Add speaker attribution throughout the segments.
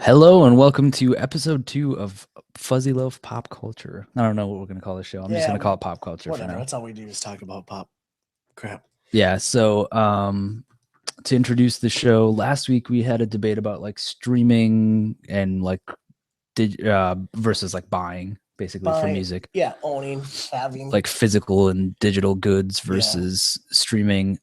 Speaker 1: Hello and welcome to episode 2 of Fuzzy Loaf Pop Culture. I don't know what we're going to call the show. I'm just going to call it Pop Culture
Speaker 2: whatever.
Speaker 1: for now.
Speaker 2: That's all we do is talk about pop crap.
Speaker 1: Yeah, so to introduce the show, last week we had a debate about like streaming and like versus like buying basically for music.
Speaker 2: Yeah, owning, having.
Speaker 1: Like physical and digital goods versus streaming.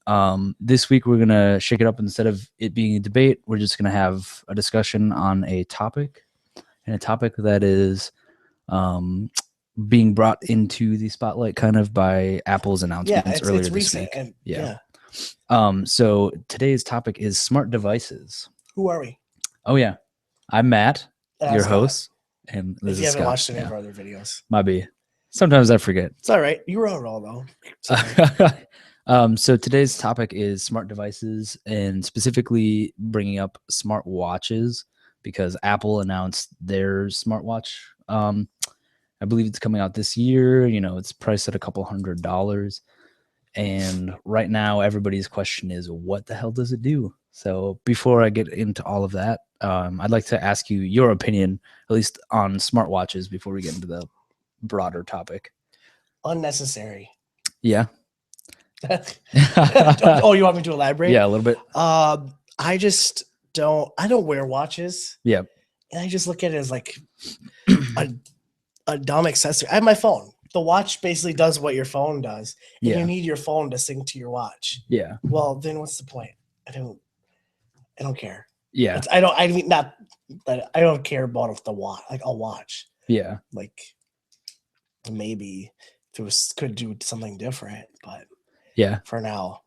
Speaker 1: This week we're gonna shake it up. Instead of it being a debate, we're just gonna have a discussion on a topic, and a topic that is being brought into the spotlight kind of by Apple's announcements earlier this week. So today's topic is smart devices.
Speaker 2: Who are we?
Speaker 1: Oh yeah, I'm Matt, your host. And
Speaker 2: if you haven't watched any of our other videos,
Speaker 1: might be. Sometimes I forget.
Speaker 2: It's all right. You were on roll though.
Speaker 1: So today's topic is smart devices, and specifically bringing up smart watches because Apple announced their smartwatch. I believe it's coming out this year. You know, it's priced at a couple $100, and right now everybody's question is, what the hell does it do? So before I get into all of that, I'd like to ask you your opinion, at least on smartwatches, before we get into the broader topic.
Speaker 2: Unnecessary.
Speaker 1: Yeah.
Speaker 2: Oh, you want me to elaborate?
Speaker 1: Yeah, a little bit.
Speaker 2: I just don't. I don't wear watches.
Speaker 1: Yeah.
Speaker 2: And I just look at it as like a dumb accessory. I have my phone. The watch basically does what your phone does. And you need your phone to sync to your watch.
Speaker 1: Yeah.
Speaker 2: Well, then what's the point? I don't care.
Speaker 1: Yeah.
Speaker 2: I don't care about the watch, like a watch.
Speaker 1: Yeah.
Speaker 2: Like maybe if it could do something different, but
Speaker 1: yeah,
Speaker 2: for now.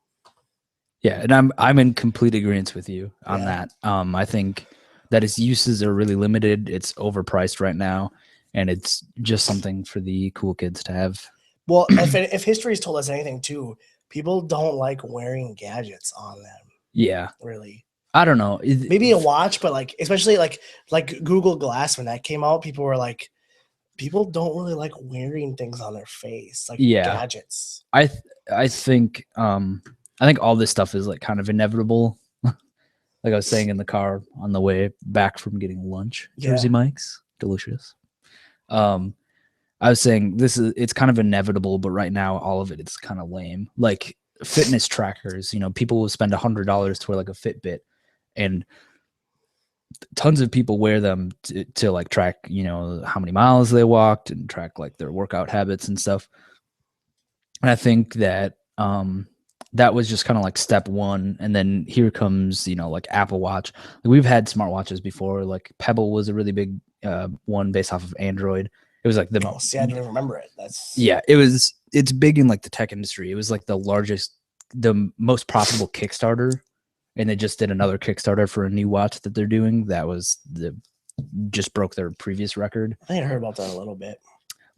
Speaker 1: Yeah. And I'm in complete agreement with you on that. I think that its uses are really limited. It's overpriced right now, and it's just something for the cool kids to have.
Speaker 2: Well, if history has told us anything too, people don't like wearing gadgets on them.
Speaker 1: Yeah.
Speaker 2: Really.
Speaker 1: I don't know.
Speaker 2: Maybe a watch, but like especially like Google Glass when that came out, people were like, people don't really like wearing things on their face, like gadgets.
Speaker 1: I think all this stuff is like kind of inevitable. Like I was saying in the car on the way back from getting lunch, Jersey Mike's, delicious. I was saying it's kind of inevitable, but right now all of it's kind of lame. Like fitness trackers, you know, people will spend $100 to wear like a Fitbit, and tons of people wear them to like track, you know, how many miles they walked and track like their workout habits and stuff. And I think that that was just kind of like step one. And then here comes, you know, like Apple Watch. Like, we've had smartwatches before. Like Pebble was a really big one based off of Android. It was like
Speaker 2: I don't even remember it.
Speaker 1: It's big in like the tech industry. It was like the most profitable Kickstarter. And they just did another Kickstarter for a new watch that they're doing. That was just broke their previous record.
Speaker 2: I think I heard about that a little bit.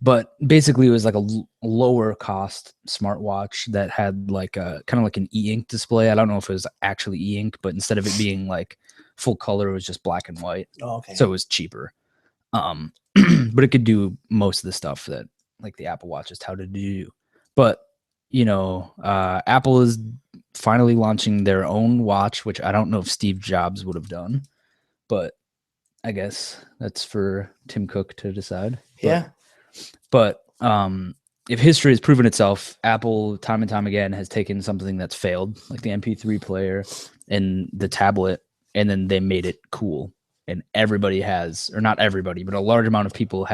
Speaker 1: But basically, it was like a lower cost smartwatch that had like a kind of like an e-ink display. I don't know if it was actually e-ink, but instead of it being like full color, it was just black and white.
Speaker 2: Oh, okay.
Speaker 1: So it was cheaper. But it could do most of the stuff that like the Apple Watch is touted to do. But you know, Apple is finally launching their own watch, which I don't know if Steve Jobs would have done, but I guess that's for Tim Cook to decide. But if history has proven itself, Apple time and time again has taken something that's failed, like the MP3 player and the tablet, and then they made it cool. And everybody has, or not everybody, but a large amount of people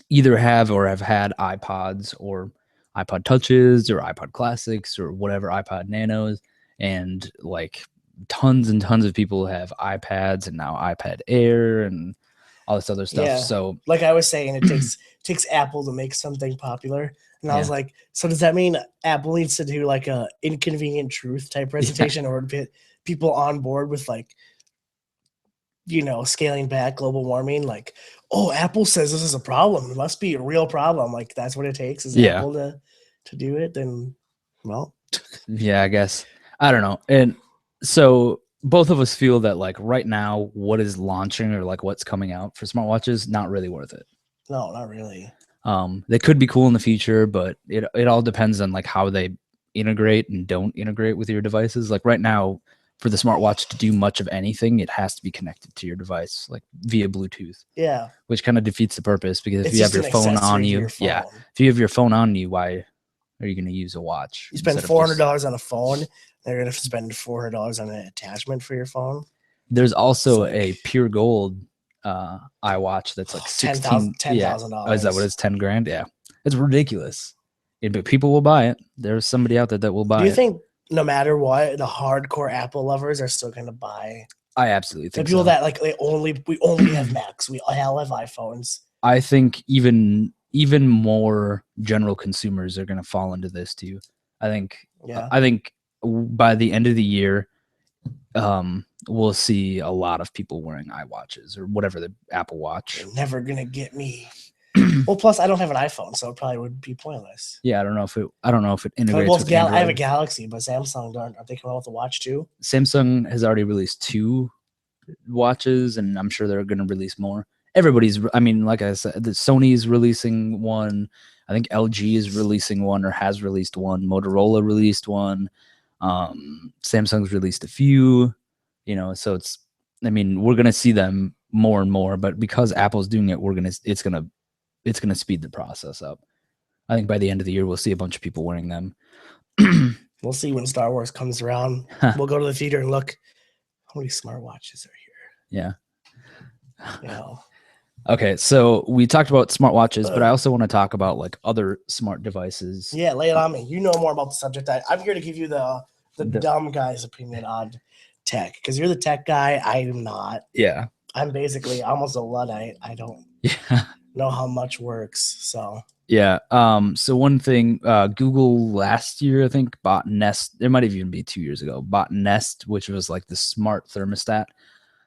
Speaker 1: either have or have had iPods or iPod Touches or iPod Classics or whatever, iPod Nanos, and like tons and tons of people have iPads and now iPad Air and all this other stuff. So
Speaker 2: like I was saying, it takes Apple to make something popular. And I was like, so does that mean Apple needs to do like a inconvenient truth type presentation or get people on board with like, you know, scaling back global warming? Like, oh, Apple says this is a problem. It must be a real problem. Like that's what it takes is Apple to do it. Then, well,
Speaker 1: I guess. I don't know. And so both of us feel that like right now, what is launching or like what's coming out for smartwatches, not really worth it.
Speaker 2: No, not really.
Speaker 1: They could be cool in the future, but it all depends on like how they integrate and don't integrate with your devices. Like right now, for the smartwatch to do much of anything, it has to be connected to your device, like via Bluetooth,
Speaker 2: Yeah.
Speaker 1: which kind of defeats the purpose because if
Speaker 2: It's
Speaker 1: you have
Speaker 2: just
Speaker 1: your
Speaker 2: an
Speaker 1: phone
Speaker 2: accessory
Speaker 1: on
Speaker 2: to
Speaker 1: you,
Speaker 2: your
Speaker 1: yeah,
Speaker 2: phone.
Speaker 1: if you have your phone on you, why are you going to use a watch?
Speaker 2: You spend
Speaker 1: instead of just-
Speaker 2: $400 on a phone, they're going to spend $400 on an attachment for your phone.
Speaker 1: There's also
Speaker 2: It's
Speaker 1: a
Speaker 2: like-
Speaker 1: pure gold iWatch that's like 16
Speaker 2: $10,000.
Speaker 1: Oh, is that what it's 10 grand? Yeah. It's ridiculous. But people will buy it. There's somebody out there that will buy
Speaker 2: Do you
Speaker 1: it.
Speaker 2: think no matter what, the hardcore Apple lovers are still going to buy?
Speaker 1: I absolutely
Speaker 2: The
Speaker 1: think
Speaker 2: people
Speaker 1: so.
Speaker 2: that like we only have Macs. We all have iPhones.
Speaker 1: I think even more general consumers are going to fall into this too. I think by the end of the year, we'll see a lot of people wearing iWatches or whatever the Apple Watch.
Speaker 2: You're never gonna get me. Well, plus I don't have an iPhone, so it probably would be pointless.
Speaker 1: Yeah, I don't know if it integrates with
Speaker 2: I have a
Speaker 1: Android.
Speaker 2: Galaxy, but Samsung aren't they coming out with a watch too?
Speaker 1: Samsung has already released 2 watches, and I'm sure they're going to release more. Everybody's, I mean, like I said, the Sony's releasing one. I think LG is releasing one or has released one. Motorola released one. Samsung's released a few. You know, so I mean, we're gonna see them more and more, but because Apple's doing it, it's gonna speed the process up. I think by the end of the year, we'll see a bunch of people wearing them.
Speaker 2: We'll see when Star Wars comes around. We'll go to the theater and look how many smartwatches are
Speaker 1: Yeah.
Speaker 2: here. You know.
Speaker 1: Okay, so we talked about smartwatches, but I also want to talk about like other smart devices.
Speaker 2: Yeah, lay it on me. You know more about the subject. I'm here to give you the dumb guy's opinion on tech because you're the tech guy. I am not.
Speaker 1: Yeah.
Speaker 2: I'm basically almost a Luddite. I don't
Speaker 1: Yeah.
Speaker 2: know how much works. So
Speaker 1: Yeah. So one thing, Google last year, I think, bought Nest. It might even be 2 years ago. Bought Nest, which was like the smart thermostat.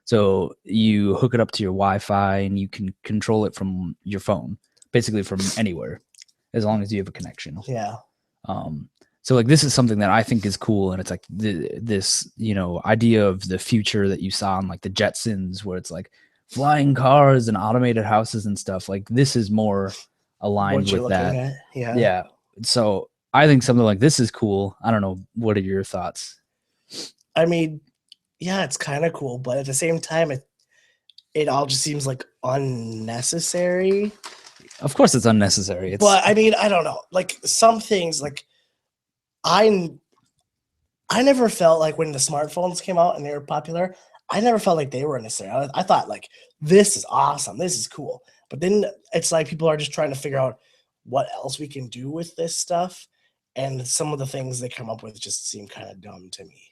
Speaker 1: So you hook it up to your Wi-Fi and you can control it from your phone, basically from anywhere, as long as you have a connection.
Speaker 2: yeah.
Speaker 1: So like this is something that I think is cool, and it's like this idea of the future that you saw in like the Jetsons, where it's like flying cars and automated houses and stuff. Like this is more aligned with that.
Speaker 2: Yeah.
Speaker 1: Yeah. So I think something like this is cool. I don't know. What are your thoughts?
Speaker 2: I mean, yeah, it's kind of cool, but at the same time, it all just seems like unnecessary.
Speaker 1: Of course, it's unnecessary.
Speaker 2: But I mean, I don't know. Like some things, like I never felt like when the smartphones came out and they were popular, I never felt like they were necessary. I thought like this is awesome, this is cool. But then it's like people are just trying to figure out what else we can do with this stuff, and some of the things they come up with just seem kind of dumb to me.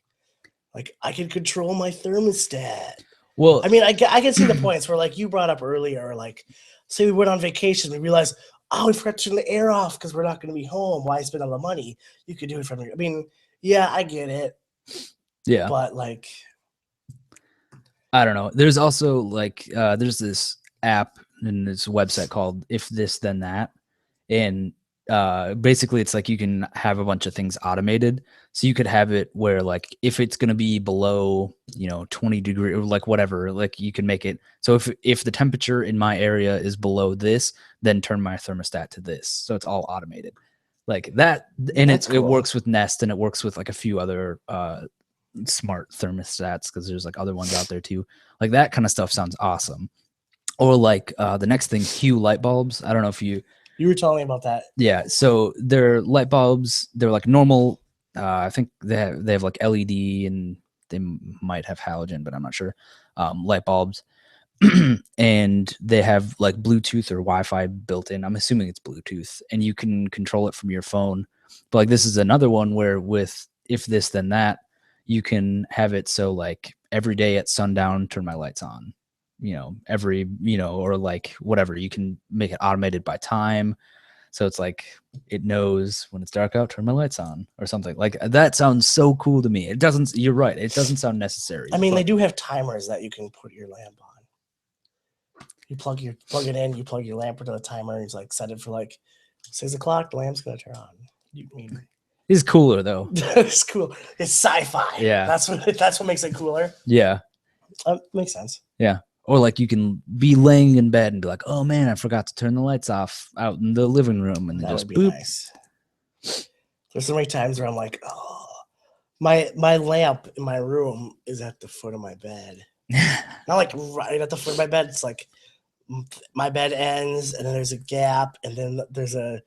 Speaker 2: Like I can control my thermostat.
Speaker 1: Well,
Speaker 2: I mean, I can see the points where like you brought up earlier, like say we went on vacation, we realized, oh, we forgot to turn the air off because we're not going to be home. Why spend all the money? You could do it from your. I mean, yeah, I get it.
Speaker 1: Yeah,
Speaker 2: but like,
Speaker 1: I don't know. There's also like there's this app and this website called If This Then That, and basically it's like you can have a bunch of things automated. So you could have it where like if it's going to be below 20 degrees or like whatever, like you can make it so if the temperature in my area is below this, then turn my thermostat to this. So it's all automated like that, and it works with Nest, and it works with like a few other smart thermostats because there's like other ones out there too. Like that kind of stuff sounds awesome. Or like the next thing, Hue light bulbs. I don't know if you
Speaker 2: were telling me about that.
Speaker 1: Yeah, so they're light bulbs. They're like normal. I think they have like LED, and they might have halogen, but I'm not sure. Light bulbs, and they have like Bluetooth or Wi-Fi built in. I'm assuming it's Bluetooth, and you can control it from your phone. But like this is another one where with If This Then That, you can have it so like every day at sundown, turn my lights on. Every or like whatever, you can make it automated by time. So it's like it knows when it's dark out, turn my lights on or something. Like that sounds so cool to me. It doesn't. You're right. It doesn't sound necessary.
Speaker 2: I mean, they do have timers that you can put your lamp on. You plug it in. You plug your lamp into the timer, and it's like set it for like 6 o'clock. The lamp's gonna turn on.
Speaker 1: It's cooler though.
Speaker 2: It's cool. It's sci-fi.
Speaker 1: Yeah,
Speaker 2: that's what makes it cooler.
Speaker 1: Yeah,
Speaker 2: makes sense.
Speaker 1: Yeah. Or like you can be laying in bed and be like, oh man, I forgot to turn the lights off out in the living room, and then
Speaker 2: that
Speaker 1: just
Speaker 2: would be
Speaker 1: boop.
Speaker 2: Nice. There's so many times where I'm like, oh, My lamp in my room is at the foot of my bed. Not like right at the foot of my bed. It's like my bed ends, and then there's a gap, and then there's a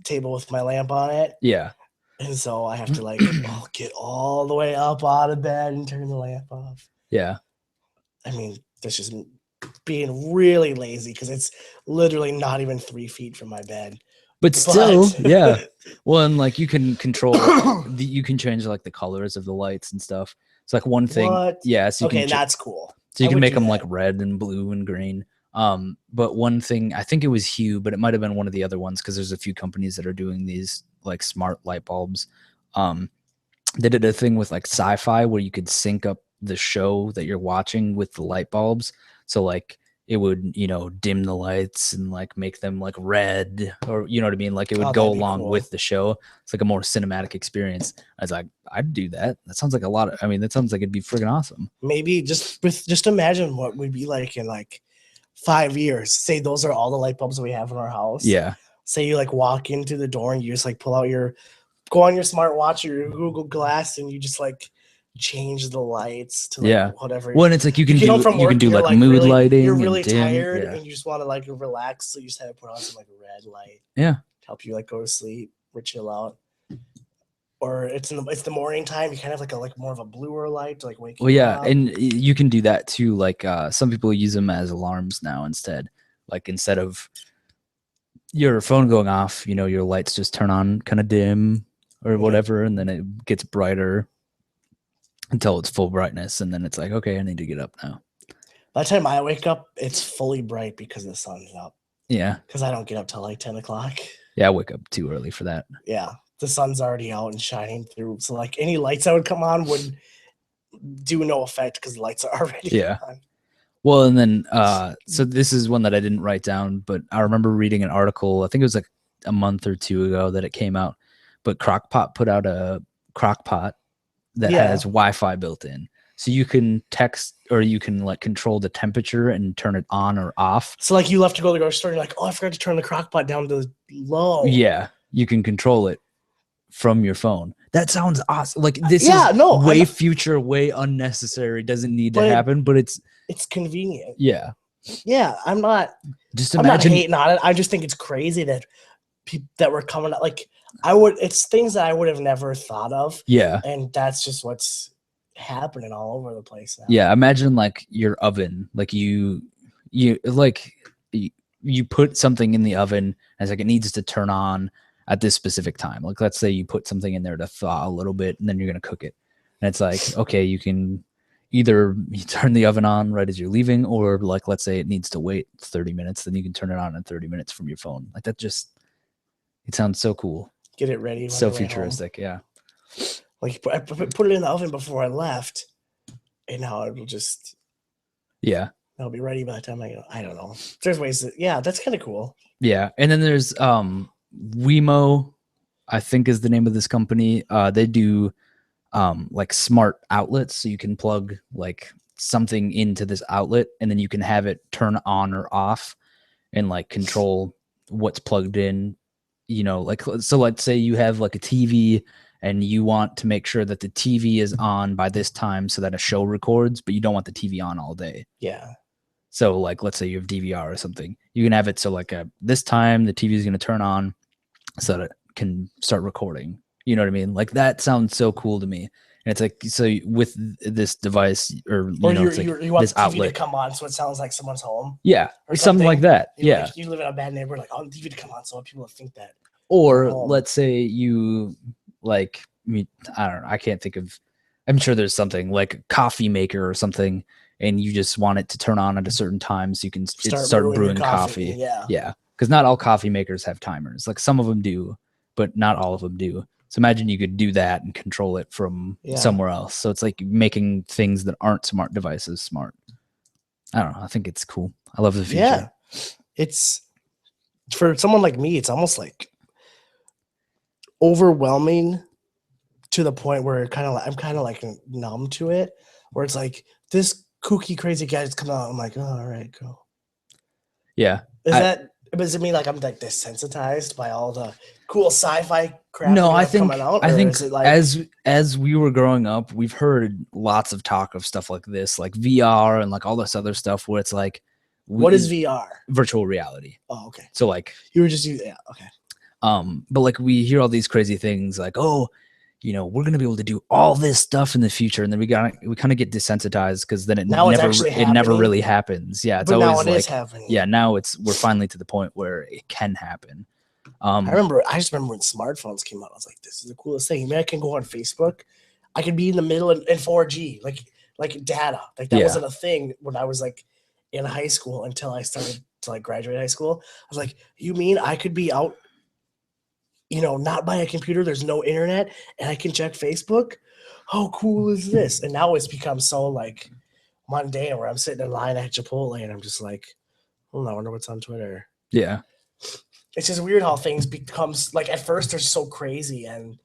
Speaker 2: table with my lamp on it.
Speaker 1: Yeah.
Speaker 2: And so I have to like get all the way up out of bed and turn the lamp off.
Speaker 1: Yeah.
Speaker 2: I mean, that's just being really lazy because it's literally not even 3 feet from my bed.
Speaker 1: But still, yeah. Well, and like you can control, you can change like the colors of the lights and stuff. It's like one thing.
Speaker 2: What?
Speaker 1: Yeah. So you
Speaker 2: Okay,
Speaker 1: can
Speaker 2: that's cool.
Speaker 1: So you
Speaker 2: I
Speaker 1: can
Speaker 2: would
Speaker 1: make
Speaker 2: do
Speaker 1: them like
Speaker 2: that.
Speaker 1: red and blue and green. But one thing, I think it was Hue, but it might have been one of the other ones because there's a few companies that are doing these like smart light bulbs. They did a thing with like Sci-Fi where you could sync up the show that you're watching with the light bulbs. So like it would, you know, dim the lights and like make them like red, or you know what I mean? Like it would go
Speaker 2: that'd be
Speaker 1: along
Speaker 2: cool.
Speaker 1: with the show. It's like a more cinematic experience. I was like, I'd do that. That sounds like a lot of, I mean, that sounds like it'd be friggin' awesome.
Speaker 2: Maybe just imagine what we'd be like in like 5 years. Say those are all the light bulbs we have in our house.
Speaker 1: Yeah.
Speaker 2: Say you like walk into the door and you just like pull out go on your smartwatch or your Google Glass and you just like change the lights to like whatever.
Speaker 1: Well, and it's like you can
Speaker 2: get home from
Speaker 1: you can
Speaker 2: work,
Speaker 1: do
Speaker 2: you're,
Speaker 1: like mood
Speaker 2: really,
Speaker 1: lighting.
Speaker 2: You're really
Speaker 1: and dim.
Speaker 2: tired
Speaker 1: Yeah.
Speaker 2: and you just want to like relax, so you just have to put on some like red light.
Speaker 1: Yeah.
Speaker 2: To help you like go to sleep or chill out. Or it's the morning time. You kind of like more of a bluer light to like wake.
Speaker 1: Well, yeah,
Speaker 2: up.
Speaker 1: and you can do that too. Like some people use them as alarms now instead. Like instead of your phone going off, you know, your lights just turn on kind of dim or whatever, and then it gets brighter until it's full brightness, and then it's like, okay, I need to get up now.
Speaker 2: By the time I wake up, it's fully bright because the sun's up.
Speaker 1: Yeah.
Speaker 2: Because I don't get up till like 10 o'clock.
Speaker 1: Yeah, I wake up too early for that.
Speaker 2: Yeah. The sun's already out and shining through. So like any lights that would come on would do no effect because the lights are already on.
Speaker 1: Well, and then so this is one that I didn't write down, but I remember reading an article, I think it was like a month or two ago that it came out, but Crock-Pot put out a Crock-Pot that has Wi-Fi built in. So you can text or you can like control the temperature and turn it on or off.
Speaker 2: So like you left to go to the grocery store, you're like, oh, I forgot to turn the Crock-Pot down to low.
Speaker 1: Yeah, you can control it from your phone. That sounds awesome. Like this is way future, way unnecessary. Doesn't need to happen, but it's
Speaker 2: convenient.
Speaker 1: Yeah.
Speaker 2: Yeah, I'm not hating on it. I just think it's crazy that people that were coming up, like it's things that I would have never thought of.
Speaker 1: Yeah.
Speaker 2: And that's just what's happening all over the place now.
Speaker 1: Yeah, imagine like your oven, like you put something in the oven and it's like it needs to turn on at this specific time. Like let's say you put something in there to thaw a little bit and then you're going to cook it. And it's like, okay, you can either turn the oven on right as you're leaving, or like let's say it needs to wait 30 minutes, then you can turn it on in 30 minutes from your phone. Like that it sounds so cool.
Speaker 2: Get it ready.
Speaker 1: So futuristic, yeah.
Speaker 2: Like I put it in the oven before I left, and now it'll just it'll be ready by the time I go. I don't know. There's ways that's kind of cool.
Speaker 1: Yeah, and then there's Wemo, I think is the name of this company. They do like smart outlets, so you can plug like something into this outlet, and then you can have it turn on or off, and like control what's plugged in. You know, like so let's say you have like a TV and you want to make sure that the TV is on by this time so that a show records, but you don't want the TV on all day.
Speaker 2: Yeah.
Speaker 1: So like, let's say you have DVR or something, you can have it so like this time the TV is going to turn on so that it can start recording. You know what I mean? Like that sounds so cool to me. And it's like, so with this device or you want
Speaker 2: this the TV outlet to come on so it sounds like someone's home.
Speaker 1: Yeah. Or something like that. Yeah.
Speaker 2: Like you live in a bad neighborhood, like, oh, the TV to come on so people think that.
Speaker 1: Or let's say you like, I don't know. I can't think of, I'm sure there's something like coffee maker or something, and you just want it to turn on at a certain time so you can start brewing coffee.
Speaker 2: Yeah.
Speaker 1: Yeah. Because not all coffee makers have timers. Like some of them do, but not all of them do. So imagine you could do that and control it from somewhere else. So it's like making things that aren't smart devices smart. I don't know. I think it's cool. I love the future.
Speaker 2: Yeah. It's for someone like me, it's almost like overwhelming to the point where I'm kind of like numb to it, where it's like this kooky crazy guy is coming out. I'm like, oh, all right, go.
Speaker 1: Yeah.
Speaker 2: Is that Does it mean like I'm like desensitized by all the cool sci-fi crap
Speaker 1: No,
Speaker 2: that we
Speaker 1: I
Speaker 2: have
Speaker 1: think
Speaker 2: coming out?
Speaker 1: I
Speaker 2: Or
Speaker 1: think
Speaker 2: is it like
Speaker 1: as we were growing up, we've heard lots of talk of stuff like this, like VR and like all this other stuff where it's like
Speaker 2: what is VR?
Speaker 1: virtual reality.
Speaker 2: Oh, okay.
Speaker 1: So like
Speaker 2: You were just using okay.
Speaker 1: but like we hear all these crazy things like, oh, you know, we're gonna be able to do all this stuff in the future, and then we kind of get desensitized because then
Speaker 2: Now it's actually
Speaker 1: it never
Speaker 2: happening.
Speaker 1: really happens. Yeah, it's
Speaker 2: But now
Speaker 1: always
Speaker 2: it is
Speaker 1: like
Speaker 2: happening.
Speaker 1: yeah, now we're finally to the point where it can happen.
Speaker 2: I just remember when smartphones came out, I was like, this is the coolest thing. I mean, I can go on Facebook. I could be in the middle in 4G, like data. Like that
Speaker 1: Yeah.
Speaker 2: wasn't a thing when I was like in high school until I started to like graduate high school. I was like, you mean I could be out, you know, not by a computer, there's no internet, and I can check Facebook? How cool is this? And now it's become so like mundane where I'm sitting in line at Chipotle and I'm just like, I wonder what's on Twitter.
Speaker 1: yeah.
Speaker 2: It's just weird how things becomes like at first they're so crazy, and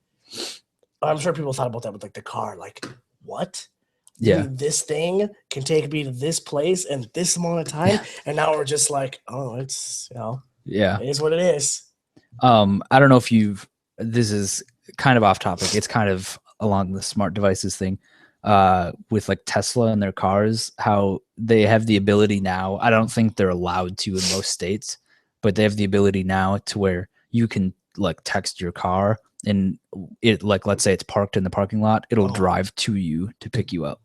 Speaker 2: I'm sure people thought about that with like the car. Like, what? You
Speaker 1: Yeah.
Speaker 2: mean this thing can take me to this place in this amount of time,
Speaker 1: Yeah.
Speaker 2: and now we're just like, oh, it's, you know,
Speaker 1: Yeah.
Speaker 2: it is what it is.
Speaker 1: I don't know if this is kind of off topic. It's kind of along the smart devices thing with like Tesla and their cars, how they have the ability now. I don't think they're allowed to in most states, but they have the ability now to where you can like text your car and it, like, let's say it's parked in the parking lot, it'll drive to you to pick you up.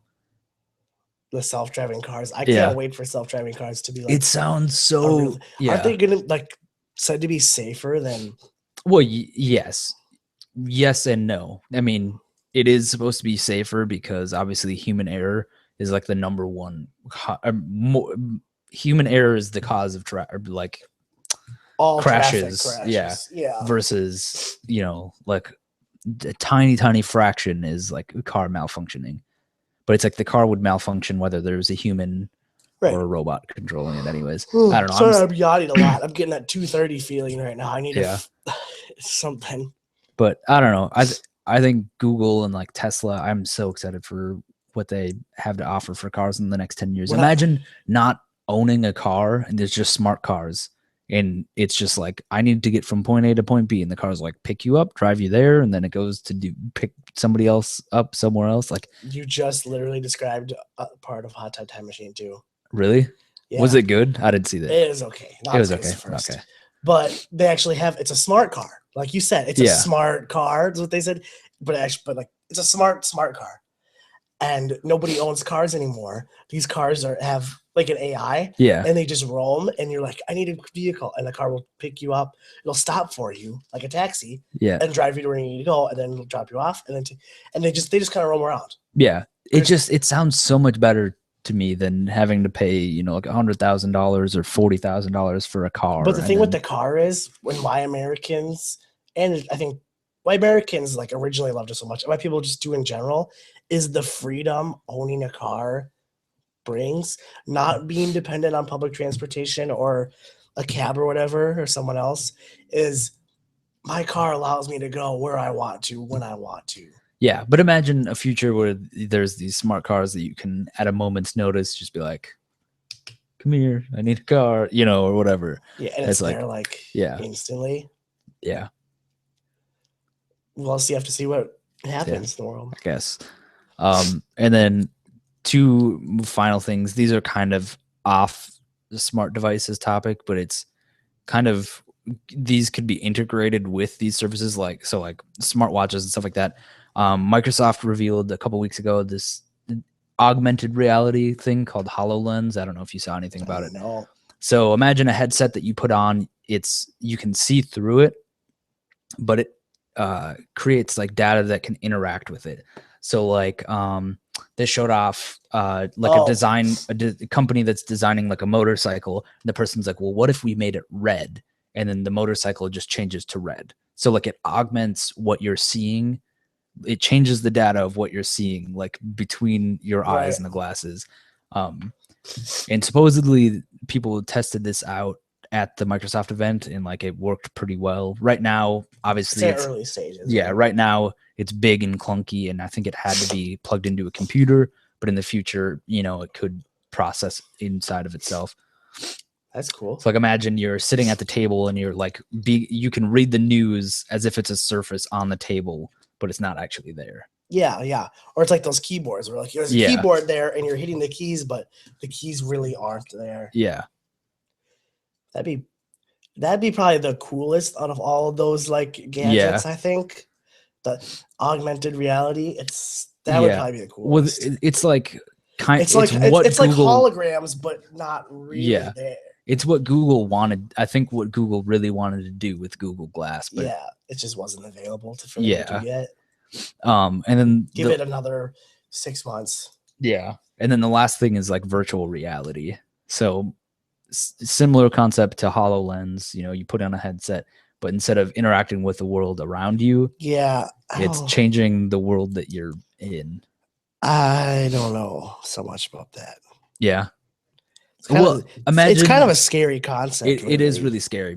Speaker 2: The self-driving cars. I
Speaker 1: Yeah.
Speaker 2: can't wait for self-driving cars to be like.
Speaker 1: It sounds so. Yeah.
Speaker 2: Aren't they gonna like said to be safer than?
Speaker 1: Well, yes, and no. I mean, it is supposed to be safer because obviously human error is like the number one. Human error is the cause of like
Speaker 2: All
Speaker 1: crashes. Yeah. Versus, you know, like a tiny fraction is like a car malfunctioning, but it's like the car would malfunction whether there's a human or a robot controlling it. Anyways, I don't know.
Speaker 2: Sorry, I'm yawning a lot. I'm getting that 2:30 feeling right now. I need something.
Speaker 1: But I don't know. I think Google and like Tesla, I'm so excited for what they have to offer for cars in the next 10 years. Imagine not owning a car and there's just smart cars. And it's just like, I need to get from point A to point B. And the car's like, pick you up, drive you there. And then it goes to pick somebody else up somewhere else. Like,
Speaker 2: you just literally described a part of Hot Tub Time Machine too.
Speaker 1: Really? Yeah. Was it good? I didn't see that.
Speaker 2: It is okay.
Speaker 1: It was okay. Okay.
Speaker 2: But they actually have, it's a smart car. Like you said, it's a smart car. That's what they said. But like it's a smart car. And nobody owns cars anymore. These cars have like an AI.
Speaker 1: Yeah.
Speaker 2: And they just roam and you're like, I need a vehicle. And the car will pick you up. It'll stop for you like a taxi.
Speaker 1: Yeah.
Speaker 2: And drive you to where you need to go. And then it'll drop you off. And then they just kind of roam around.
Speaker 1: Yeah. It sounds so much better to me than having to pay, you know, like $100,000 or $40,000 for a car.
Speaker 2: But the thing with the car is why Americans, and I think why Americans like originally loved it so much, why people just do in general, is the freedom owning a car brings, not being dependent on public transportation or a cab or whatever, or someone else. Is my car allows me to go where I want to, when I want to.
Speaker 1: Yeah, but imagine a future where there's these smart cars that you can, at a moment's notice, just be like, "Come here, I need a car," you know, or whatever.
Speaker 2: Yeah, and it's like instantly.
Speaker 1: Yeah.
Speaker 2: Well, so you have to see what happens in the world,
Speaker 1: I guess. And then 2 final things. These are kind of off the smart devices topic, but it's kind of, these could be integrated with these services, like smartwatches and stuff like that. Microsoft revealed a couple weeks ago this augmented reality thing called HoloLens. I don't know if you saw anything about it.
Speaker 2: No.
Speaker 1: So imagine a headset that you put on. You can see through it, but it creates like data that can interact with it. So like they showed off a company that's designing like a motorcycle. And the person's like, well, what if we made it red? And then the motorcycle just changes to red. So like it augments what you're seeing. It changes the data of what you're seeing, like between your eyes and the glasses. And supposedly people tested this out at the Microsoft event and like it worked pretty well. Right now, obviously
Speaker 2: it's early stages.
Speaker 1: Yeah, right now it's big and clunky, and I think it had to be plugged into a computer, but in the future, you know, it could process inside of itself.
Speaker 2: That's cool.
Speaker 1: So like imagine you're sitting at the table and you're like you can read the news as if it's a surface on the table, but it's not actually there.
Speaker 2: Yeah, yeah. Or it's like those keyboards where like there's a
Speaker 1: Yeah.
Speaker 2: keyboard there and you're hitting the keys, but the keys really aren't there.
Speaker 1: Yeah.
Speaker 2: That'd be probably the coolest out of all of those like gadgets, I think. The augmented reality. That would probably be the coolest.
Speaker 1: Well, it's like
Speaker 2: it's like holograms, but not really there.
Speaker 1: It's what Google wanted. I think what Google really wanted to do with Google Glass, but
Speaker 2: it just wasn't available for them to do yet.
Speaker 1: And then
Speaker 2: give it another 6 months.
Speaker 1: Yeah. And then the last thing is like virtual reality. So similar concept to HoloLens, you know, you put on a headset, but instead of interacting with the world around you, it's changing the world that you're in.
Speaker 2: I don't know so much about that.
Speaker 1: Yeah.
Speaker 2: Imagine it's kind of a scary concept.
Speaker 1: It is really scary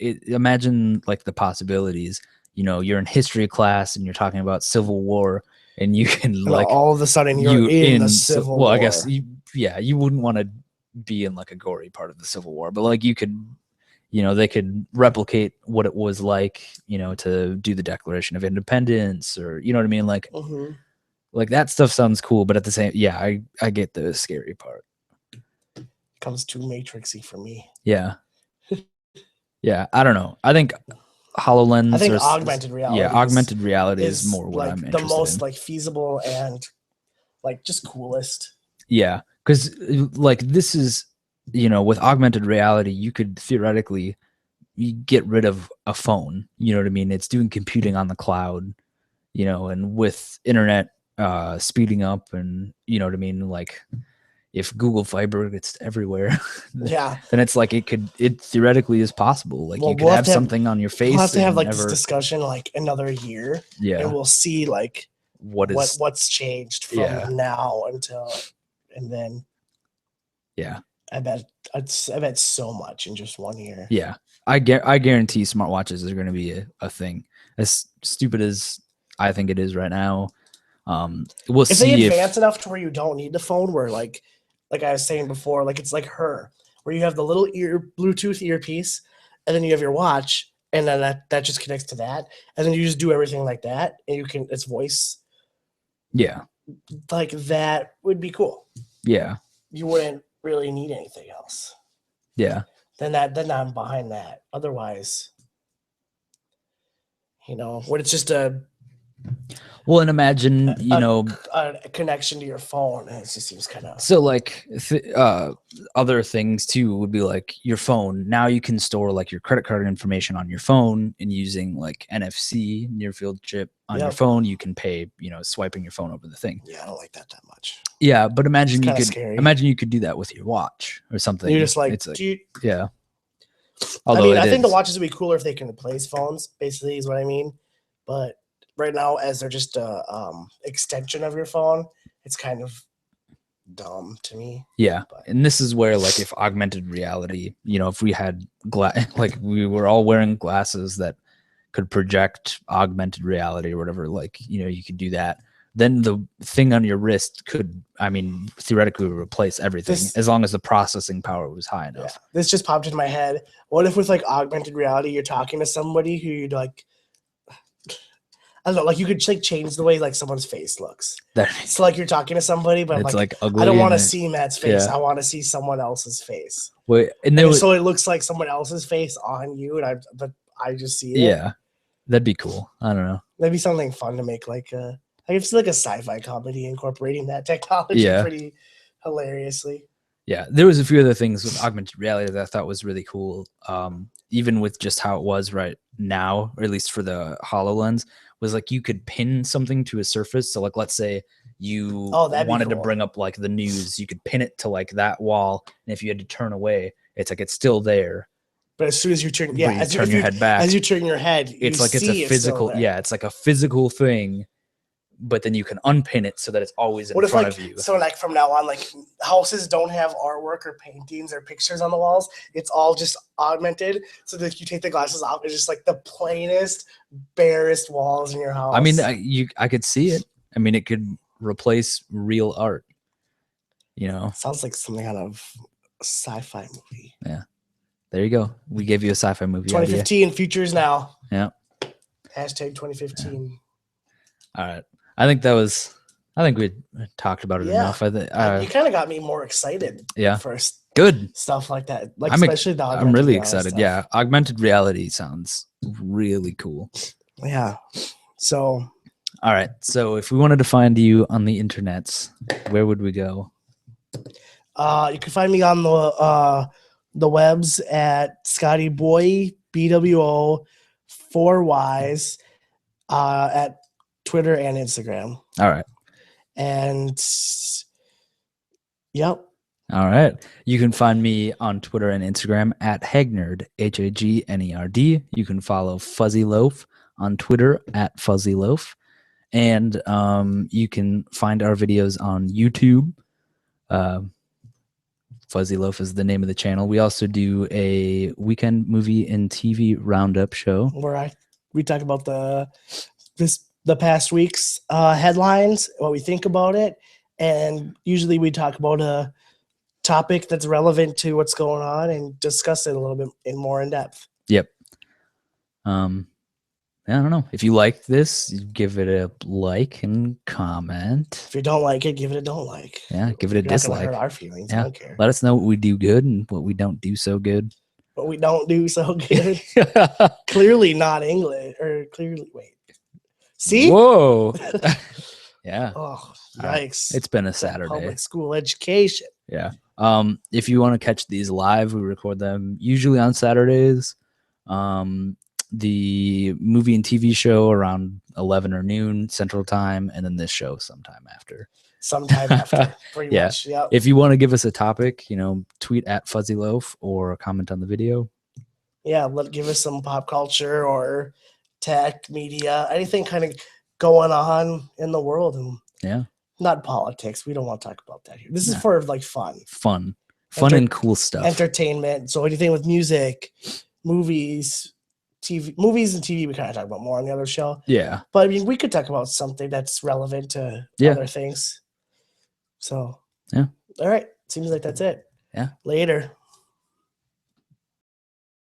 Speaker 1: imagine like the possibilities. You know, you're in history class and you're talking about Civil War, and you can like
Speaker 2: all of a sudden you're in the Civil War.
Speaker 1: I guess you wouldn't want to be in like a gory part of the Civil War, but like you could, you know, they could replicate what it was like, you know, to do the Declaration of Independence, or you know what I mean, like like that stuff sounds cool, but at the same, I get the scary part.
Speaker 2: Comes too matrixy for me.
Speaker 1: Yeah. I don't know. I think HoloLens.
Speaker 2: I think augmented reality.
Speaker 1: Yeah, augmented reality is more what
Speaker 2: like
Speaker 1: I'm interested
Speaker 2: in. The most
Speaker 1: in.
Speaker 2: like feasible and like just coolest.
Speaker 1: Yeah, because like this is, you know, with augmented reality, you could theoretically get rid of a phone. You know what I mean? It's doing computing on the cloud, you know, and with internet speeding up, and you know what I mean, like. If Google Fiber gets everywhere, then it's like it theoretically is possible. Like you could have something on your face.
Speaker 2: We'll have to have like this discussion like another year.
Speaker 1: Yeah.
Speaker 2: And we'll see like what's changed from now until, and then.
Speaker 1: Yeah.
Speaker 2: I bet so much in just 1 year.
Speaker 1: Yeah. I guarantee smartwatches are going to be a thing. As stupid as I think it is right now. We'll see if
Speaker 2: they advance enough to where you don't need the phone, where like I was saying before, like it's like her, where you have the little Bluetooth earpiece, and then you have your watch, and then that just connects to that, and then you just do everything like that, and it's voice.
Speaker 1: Yeah.
Speaker 2: Like that would be cool.
Speaker 1: Yeah.
Speaker 2: You wouldn't really need anything else.
Speaker 1: Yeah.
Speaker 2: Then I'm behind that. Otherwise, you know, when it's just a.
Speaker 1: Well, and imagine, you know,
Speaker 2: a connection to your phone, and it just seems kind of.
Speaker 1: So like other things too would be like your phone. Now you can store like your credit card information on your phone, and using like NFC, near field chip on your phone, you can pay, you know, swiping your phone over the thing.
Speaker 2: Yeah, I don't like that much.
Speaker 1: Yeah, but imagine you could
Speaker 2: scary.
Speaker 1: Imagine you could do that with your watch or something.
Speaker 2: You're just like,
Speaker 1: it's like
Speaker 2: yeah.
Speaker 1: Although
Speaker 2: I think the watches would be cooler if they can replace phones. Basically, is what I mean. But right now, as they're just a extension of your phone, it's kind of dumb to me.
Speaker 1: Yeah, and this is where, like, if augmented reality, you know, if we had like we were all wearing glasses that could project augmented reality or whatever, like, you know, you could do that. Then the thing on your wrist could, I mean, theoretically replace everything as long as the processing power was high enough.
Speaker 2: Yeah. This just popped in my head. What if with like augmented reality, you're talking to somebody who you'd like, I don't know, like you could like change the way like someone's face looks. So like you're talking to somebody, but
Speaker 1: it's like ugly,
Speaker 2: I don't want to see Matt's face. I want to see someone else's face.
Speaker 1: Wait,
Speaker 2: so it looks like someone else's face on you, and I just see it.
Speaker 1: Yeah, that'd be cool. I don't know.
Speaker 2: That'd be something fun to make like a. I could see like a sci-fi comedy incorporating that technology pretty hilariously.
Speaker 1: Yeah, there was a few other things with augmented reality that I thought was really cool. Even with just how it was right now, or at least for the HoloLens, was like you could pin something to a surface. So like, let's say you wanted to bring up like the news, you could pin it to like that wall, and if you had to turn away, it's like it's still there.
Speaker 2: But as soon as you turn,
Speaker 1: your head back,
Speaker 2: as you turn your head,
Speaker 1: it's like it's a physical. It's like a physical thing. But then you can unpin it so that it's always in front of you.
Speaker 2: So like from now on, like houses don't have artwork or paintings or pictures on the walls. It's all just augmented. So that you take the glasses off, it's just like the plainest, barest walls in your house.
Speaker 1: I mean, I could see it. I mean, it could replace real art. You know,
Speaker 2: sounds like something out of Sci-fi movie.
Speaker 1: There you go. We gave you a sci-fi movie idea.
Speaker 2: 2015 futures now.
Speaker 1: Yeah.
Speaker 2: Hashtag 2015.
Speaker 1: All right. I think we talked about it
Speaker 2: Yeah.
Speaker 1: enough.
Speaker 2: You kind of got me more excited.
Speaker 1: Yeah.
Speaker 2: For
Speaker 1: Good.
Speaker 2: stuff like that. Like
Speaker 1: I'm
Speaker 2: especially the
Speaker 1: I'm really
Speaker 2: augmented reality
Speaker 1: excited.
Speaker 2: stuff.
Speaker 1: Yeah. Augmented reality sounds really cool.
Speaker 2: Yeah. So
Speaker 1: All right. So if we wanted to find you on the internets, where would we go?
Speaker 2: you can find me on the webs at Scotty Boy BWO 4Ys at Twitter and Instagram.
Speaker 1: All right.
Speaker 2: And yep.
Speaker 1: All right. You can find me on Twitter and Instagram at Hagnerd, Hagnerd. You can follow Fuzzy Loaf on Twitter at Fuzzy Loaf. And you can find our videos on YouTube. Fuzzy Loaf is the name of the channel. We also do a weekend movie and TV roundup show
Speaker 2: Where we talk about the past week's headlines, what we think about it, and usually we talk about a topic that's relevant to what's going on and discuss it a little bit more in depth.
Speaker 1: Yep. I don't know. If you like this, give it a like and comment.
Speaker 2: If you don't like it, give it a don't like.
Speaker 1: Yeah, give it a
Speaker 2: You're not gonna
Speaker 1: dislike.
Speaker 2: hurt our feelings.
Speaker 1: Yeah.
Speaker 2: I don't care.
Speaker 1: Let us know what we do good and what we don't do so good.
Speaker 2: But we don't do so good. Clearly not English, or clearly wait. See?
Speaker 1: Whoa. Yeah.
Speaker 2: Oh,
Speaker 1: right.
Speaker 2: yikes!
Speaker 1: It's been a Saturday.
Speaker 2: Public school education.
Speaker 1: Yeah. If you want to catch these live, we record them usually on Saturdays. The movie and TV show around 11 or noon Central Time, and then this show sometime after.
Speaker 2: Sometime after, pretty
Speaker 1: Yeah.
Speaker 2: much. Yeah.
Speaker 1: If you want to give us a topic, tweet at Fuzzy Loaf or comment on the video.
Speaker 2: Yeah, give us some pop culture or tech, media, anything kind of going on in the world, and
Speaker 1: Yeah.
Speaker 2: not politics. We don't want to talk about that here. This is for like fun
Speaker 1: And cool stuff.
Speaker 2: entertainment. So anything with music, movies, TV, movies and TV, we kind of talk about more on the other show.
Speaker 1: Yeah.
Speaker 2: But I mean, we could talk about something that's relevant to other things. So
Speaker 1: yeah.
Speaker 2: All right. Seems like that's it.
Speaker 1: Yeah.
Speaker 2: Later.